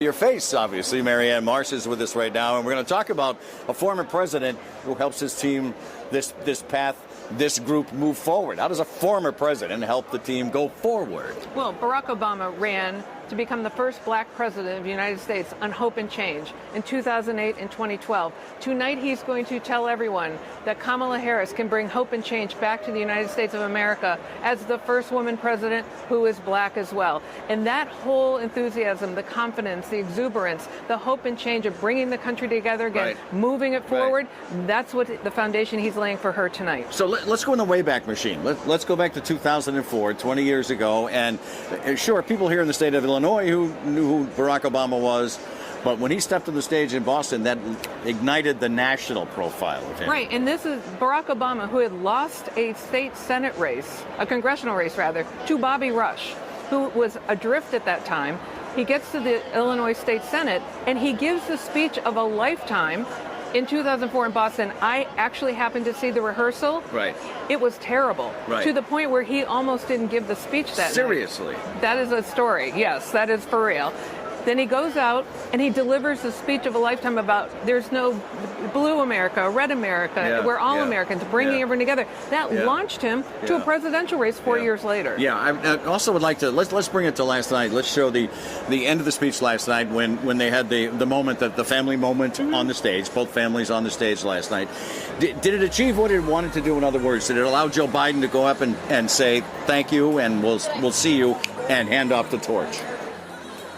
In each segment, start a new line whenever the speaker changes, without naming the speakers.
Your face, obviously. Marianne Marsh is with us right now, and we're going to talk about a former president who helps his team, this group move forward. How does a former president help the team go forward?
Well, Barack Obama ran to become the first black president of the United States on Hope and Change in 2008 and 2012. Tonight, he's going to tell everyone that Kamala Harris can bring hope and change back to the United States of America as the first woman president who is black as well. And that whole enthusiasm, the confidence, the exuberance, the hope and change of bringing the country together again, moving it forward, that's what the foundation he's laying for her tonight.
So let's go in the Wayback Machine. Let's go back to 2004, 20 years ago. And sure, people here in the state of Illinois who knew who Barack Obama was, but when he stepped on the stage in Boston, that ignited the national profile of him.
Right, and this is Barack Obama, who had lost a state Senate race, a congressional race rather, to Bobby Rush, who was adrift at that time. He gets to the Illinois State Senate, and he gives the speech of a lifetime in 2004 in Boston. I actually happened to see the rehearsal.
Right.
It was terrible.
Right.
To the point where he almost didn't give the speech that night.
Seriously?
That is a story. Yes, that is for real. Then he goes out and he delivers the speech of a lifetime about there's no blue America, red America, we're all Americans, bringing everyone together. That launched him to a presidential race 4 years later.
Yeah, I also would like to, let's bring it to last night. Let's show the end of the speech last night when they had the moment, the family moment on the stage, both families on the stage last night. Did it achieve what it wanted to do? In other words, did it allow Joe Biden to go up and say thank you and we'll see you and hand off the torch?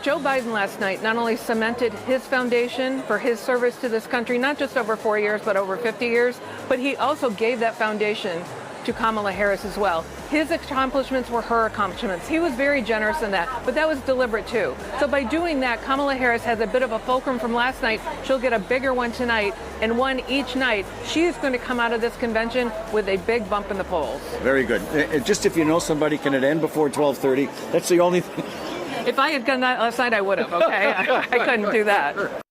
Joe Biden last night not only cemented his foundation for his service to this country, not just over 4 years, but over 50 years, but he also gave that foundation to Kamala Harris as well. His accomplishments were her accomplishments. He was very generous in that, but that was deliberate too. So by doing that, Kamala Harris has a bit of a fulcrum from last night. She'll get a bigger one tonight, and one each night. She's going to come out of this convention with a big bump in the polls.
Very good. Just if you know somebody, can it end before 12:30? That's the only thing.
If I had done that last night, I would have, okay? I couldn't do that.